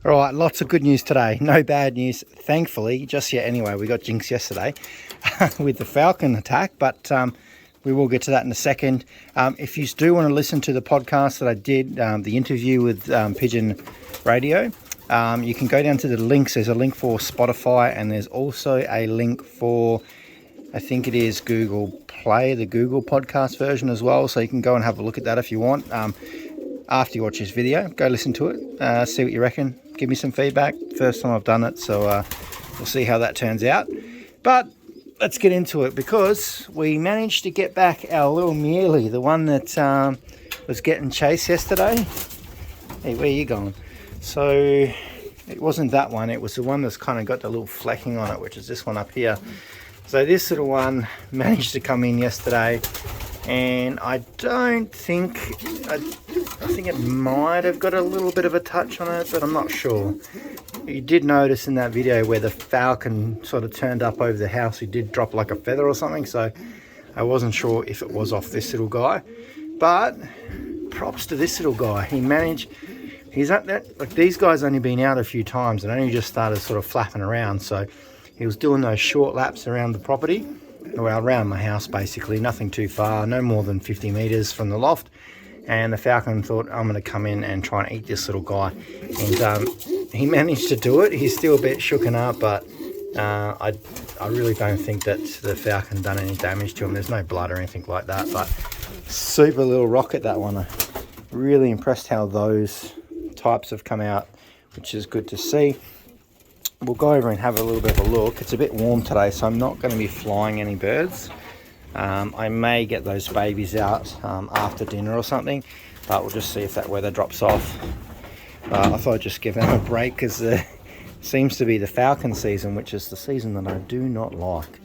All right, lots of good news today. No bad news, thankfully, just yet anyway. We got jinxed yesterday with the falcon attack, but we will get to that in a second. If you do want to listen to the podcast that I did, the interview with Pigeon Radio, you can go down to the links. There's a link for Spotify, and there's also a link for, I think it is Google Play, the Google podcast version as well. So you can go and have a look at that if you want. After you watch this video, go listen to it, see what you reckon. Give me some feedback. First time I've done it, so we'll see how that turns out. But let's get into it, because we managed to get back our little Mealy, the one that was getting chased yesterday. Hey, where are you going? So it wasn't that one. It was the one that's kind of got the little flecking on it, which is this one up here. So this little one managed to come in yesterday, and I don't think, I think it might have got a little bit of a touch on it, but I'm not sure. You did notice in that video where the falcon sort of turned up over the house, he did drop like a feather or something, so I wasn't sure if it was off this little guy. But props to this little guy. He managed, he's at that, like these guys only been out a few times and only just started sort of flapping around, so he was doing those short laps around the property, well, around my house basically, nothing too far, no more than 50 meters from the loft. And the falcon thought, I'm going to come in and try and eat this little guy. And he managed to do it. He's still a bit shooken up, but I really don't think that the falcon done any damage to him. There's no blood or anything like that, but super little rocket, that one. I'm really impressed how those types have come out, which is good to see. We'll go over and have a little bit of a look. It's a bit warm today, so I'm not going to be flying any birds. I may get those babies out after dinner or something, but we'll just see if that weather drops off. I thought I'd just give them a break, because it seems to be the falcon season, which is the season that I do not like.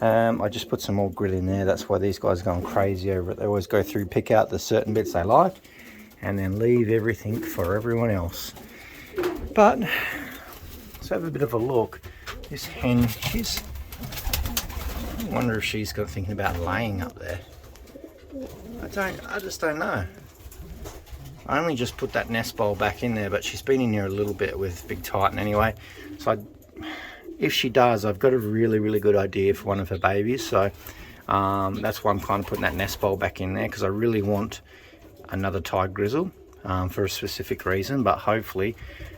I just put some more grill in there. That's why these guys are going crazy over it. They always go through, pick out the certain bits they like, and then leave everything for everyone else. But let's have a bit of a look. This hen, I wonder if she's got thinking about laying up there. I just don't know. I only just put that nest bowl back in there, but she's been in here a little bit with Big Titan anyway. So if she does, I've got a really, really good idea for one of her babies. So that's why I'm kind of putting that nest bowl back in there, because I really want another Thai grizzle for a specific reason. But hopefully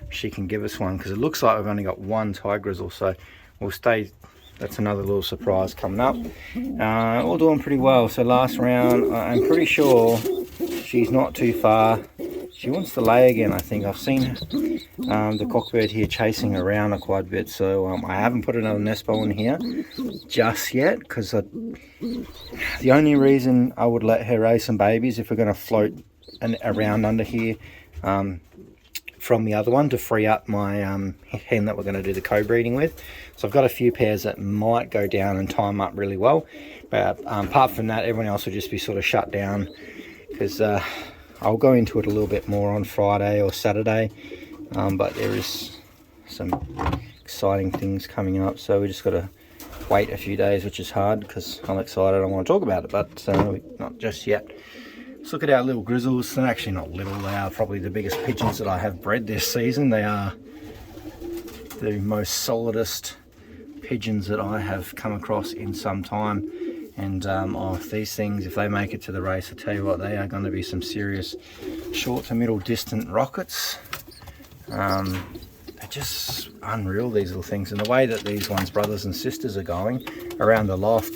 she can give us one, because it looks like we've only got one Thai grizzle. So we'll stay. That's another little surprise coming up. All doing pretty well. So last round, I'm pretty sure she's not too far. She wants to lay again, I think. I've seen the cockbird here chasing around quite a bit. So I haven't put another nest bowl in here just yet, because the only reason I would let her raise some babies if we're going to float around under here from the other one, to free up my hen that we're going to do the co-breeding with. So I've got a few pairs that might go down and time up really well, but apart from that, everyone else will just be sort of shut down, because I'll go into it a little bit more on Friday or Saturday, but there is some exciting things coming up, so we just got to wait a few days, which is hard because I'm excited. I want to talk about it, but not just yet. Let's look at our little grizzles. They're actually not little, they are probably the biggest pigeons that I have bred this season. They are the most solidest pigeons that I have come across in some time. And these things, if they make it to the race, I tell you what, they are going to be some serious short to middle distant rockets. They're just unreal, these little things. And the way that these ones, brothers and sisters, are going around the loft,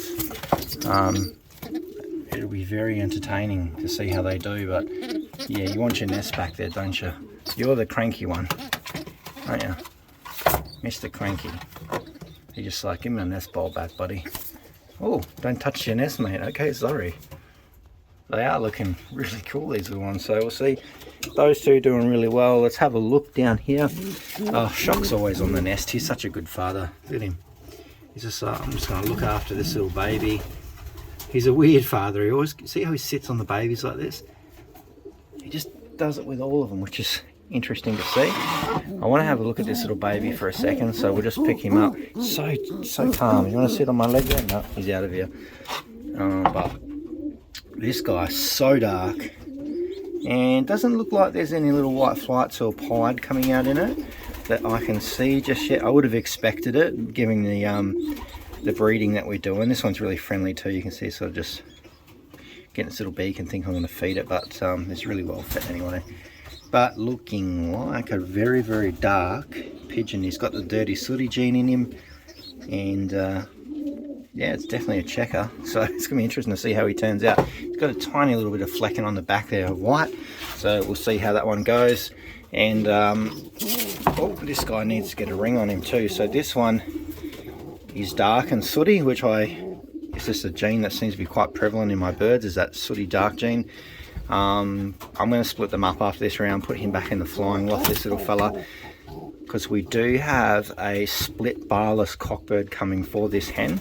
it'll be very entertaining to see how they do. But yeah, you want your nest back there, don't you? You're the cranky one, aren't you? Mr. Cranky. You're just like, give me a nest bowl back, buddy. Oh, don't touch your nest, mate. Okay, sorry. They are looking really cool, these little ones. So we'll see. Those two doing really well. Let's have a look down here. Oh, Shock's always on the nest. He's such a good father. Look at him. He's just, I'm just going to look after this little baby. He's a weird father. He always, see how he sits on the babies like this? He just does it with all of them, which is interesting to see. I want to have a look at this little baby for a second, so we'll just pick him up. So calm. You want to sit on my leg there? No, he's out of here. But this guy's so dark. And doesn't look like there's any little white flights or pied coming out in it that I can see just yet. I would have expected it, given the breeding that we're doing. This one's really friendly too. You can see it's sort of just getting its little beak and think I'm going to feed it, but it's really well fed anyway. But looking like a very, very dark pigeon. He's got the dirty sooty gene in him, and yeah, it's definitely a checker, so it's going to be interesting to see how he turns out. He's got a tiny little bit of flecking on the back there of white, so we'll see how that one goes. And oh, this guy needs to get a ring on him too. So this one is dark and sooty, which it's just a gene that seems to be quite prevalent in my birds, is that sooty dark gene. I'm going to split them up after this round, put him back in the flying loft, this little fella, because we do have a split barless cockbird coming for this hen.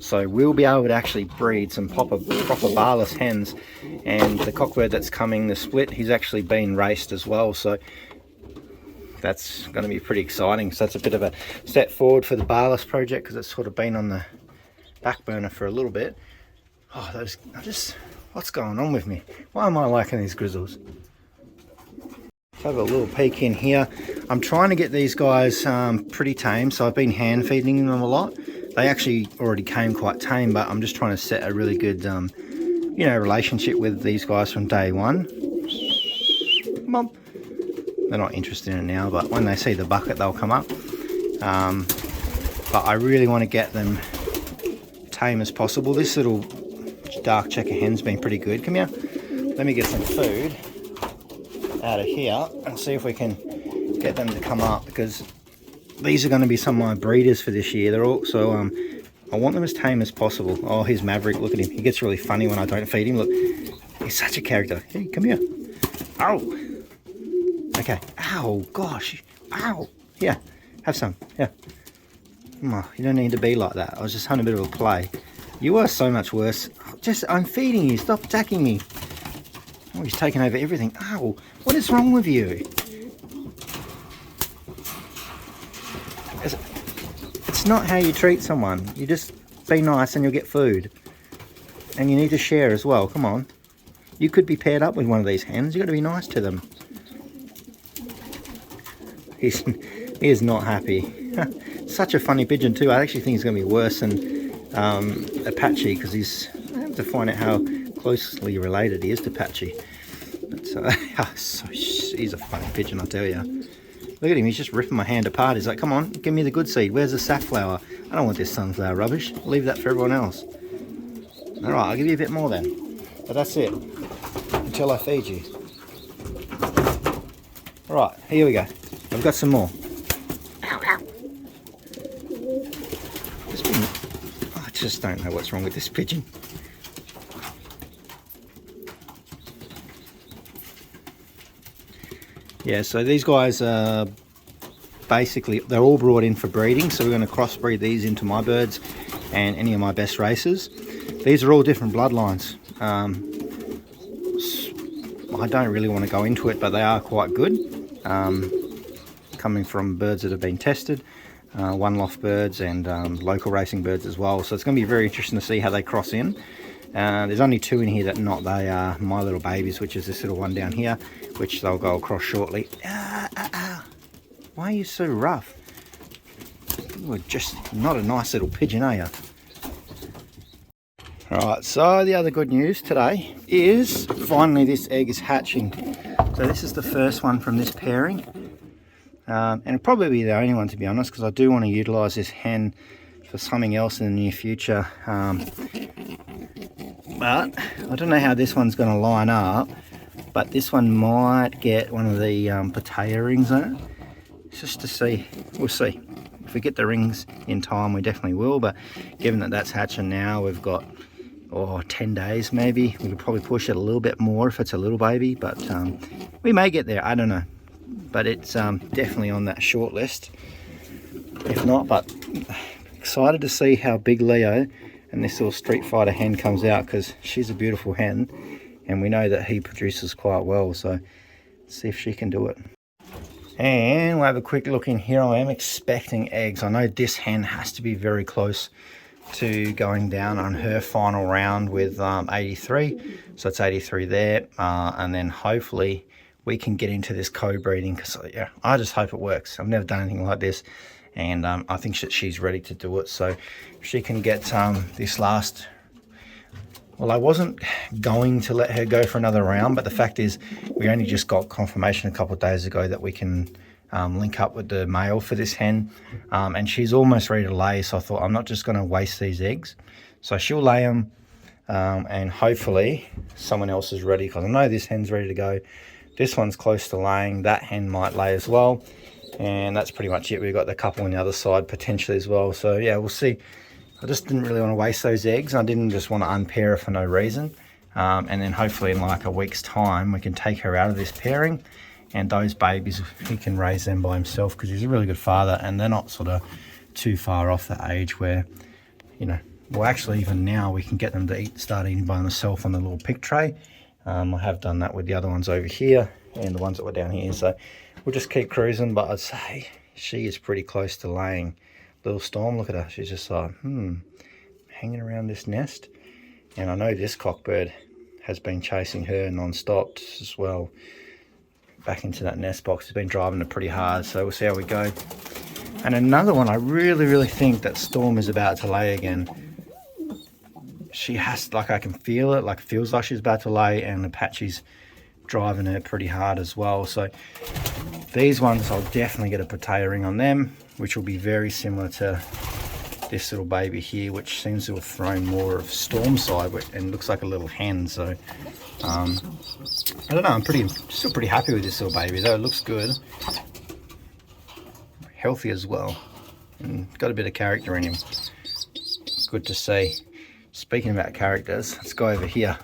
So we'll be able to actually breed some proper barless hens, and the cockbird that's coming, the split, he's actually been raced as well, so that's going to be pretty exciting. So that's a bit of a step forward for the barless project, because it's sort of been on the back burner for a little bit. Oh, what's going on with me? Why am I liking these grizzles? Let's have a little peek in here. I'm trying to get these guys pretty tame, so I've been hand feeding them a lot. They actually already came quite tame, but I'm just trying to set a really good you know, relationship with these guys from day one. Mom. They're not interested in it now, but when they see the bucket, they'll come up. But I really want to get them tame as possible. This little dark checker hen's been pretty good. Come here. Let me get some food out of here and see if we can get them to come up, because these are going to be some of my breeders for this year. They're also I want them as tame as possible. Oh, here's Maverick. Look at him. He gets really funny when I don't feed him. Look, he's such a character. Hey, come here. Ow. Okay. Ow, gosh. Ow. Here, have some. Yeah. Oh, you don't need to be like that. I was just having a bit of a play. You are so much worse. I'm feeding you. Stop attacking me. Oh, he's taking over everything. Ow. What is wrong with you? It's not how you treat someone. You just be nice and you'll get food. And you need to share as well. Come on. You could be paired up with one of these hens. You've got to be nice to them. He is not happy. Such a funny pigeon too. I actually think he's going to be worse than Apache, because I have to find out how closely related he is to Apache. But he's a funny pigeon, I tell you. Look at him, he's just ripping my hand apart. He's like, come on, give me the good seed. Where's the safflower? I don't want this sunflower rubbish. Leave that for everyone else. All right, I'll give you a bit more then. But that's it, until I feed you. All right, here we go. I've got some more. Ow, ow. I just don't know what's wrong with this pigeon. Yeah, so these guys are basically, they're all brought in for breeding, so we're going to crossbreed these into my birds and any of my best racers. These are all different bloodlines. I don't really want to go into it, but they are quite good. Coming from birds that have been tested, one loft birds and local racing birds as well. So it's going to be very interesting to see how they cross in. There's only two in here that not. They are my little babies, which is this little one down here, which they'll go across shortly. Why are you so rough? You are just not a nice little pigeon, are you? Alright, so the other good news today is finally this egg is hatching. So this is the first one from this pairing. And it'll probably be the only one, to be honest, because I do want to utilise this hen for something else in the near future. But I don't know how this one's going to line up, but this one might get one of the potato rings on it, just to see. We'll see. If we get the rings in time, we definitely will, but given that that's hatching now, we've got 10 days maybe. We could probably push it a little bit more if it's a little baby, but we may get there. I don't know, but it's definitely on that short list if not. But excited to see how Big Leo and this little Street Fighter hen comes out, because she's a beautiful hen and we know that he produces quite well, so let's see if she can do it. And we'll have a quick look in here. I am expecting eggs. I know this hen has to be very close to going down on her final round with 83. So it's 83 there. And then hopefully we can get into this co-breeding, because yeah, I just hope it works. I've never done anything like this, and I think that she's ready to do it. So if she can get this last... Well, I wasn't going to let her go for another round, but the fact is we only just got confirmation a couple of days ago that we can link up with the male for this hen, and she's almost ready to lay. So I thought, I'm not just going to waste these eggs. So she'll lay them, and hopefully someone else is ready, because I know this hen's ready to go. This one's close to laying. That hen might lay as well, and that's pretty much it. We've got the couple on the other side potentially as well. So yeah, we'll see. I just didn't really want to waste those eggs. I didn't just want to unpair her for no reason. And then hopefully in like a week's time, we can take her out of this pairing, and those babies, he can raise them by himself, because he's a really good father, and they're not sort of too far off the age where, you know, well, actually even now we can get them to start eating by themselves on the little pick tray. I have done that with the other ones over here and the ones that were down here. So we'll just keep cruising, but I'd say she is pretty close to laying. Little Storm, look at her. She's just like, hanging around this nest. And I know this cockbird has been chasing her non-stop as well. Back into that nest box. It's been driving it pretty hard, so we'll see how we go. And another one, I really think that Storm is about to lay again. She has, like, I can feel it, like it feels like she's about to lay, and Apache's driving her pretty hard as well. So these ones, I'll definitely get a potato ring on them, which will be very similar to this little baby here, which seems to have thrown more of Storm side and looks like a little hen. So I don't know, I'm still pretty happy with this little baby though. It looks good, healthy as well, and got a bit of character in him. Good to see. Speaking about characters, let's go over here.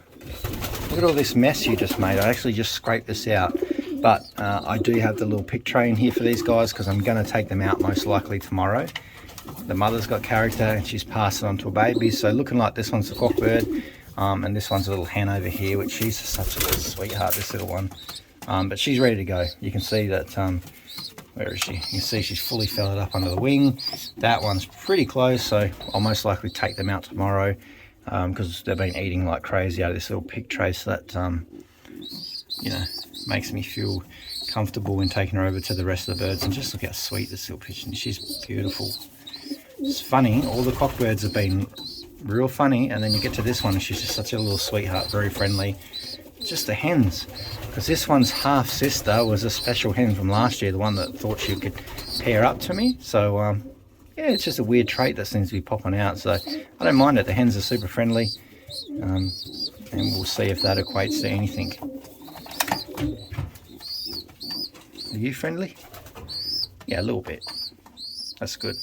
Look at all this mess you just made. I actually just scraped this out, but I do have the little pick tray in here for these guys, because I'm going to take them out most likely tomorrow. The mother's got character and she's passed it on to a baby. So looking like this one's a cockbird, and this one's a little hen over here, which she's such a little sweetheart, this little one. But she's ready to go. You can see that, where is she? You can see she's fully feathered up under the wing. That one's pretty close, so I'll most likely take them out tomorrow, because they've been eating like crazy out of this little pick tray. So that, you know, makes me feel comfortable when taking her over to the rest of the birds. And just look how sweet this little pigeon is. She's beautiful. It's funny, all the cockbirds have been real funny, and then you get to this one and she's just such a little sweetheart, very friendly. Just the hens, because this one's half sister was a special hen from last year, the one that thought she could pair up to me. So yeah, it's just a weird trait that seems to be popping out. So I don't mind it. The hens are super friendly, and we'll see if that equates to anything. Are you friendly? Yeah, a little bit. That's good.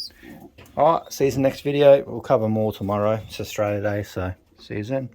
Alright, see you in the next video. We'll cover more tomorrow. It's Australia Day, so see you then.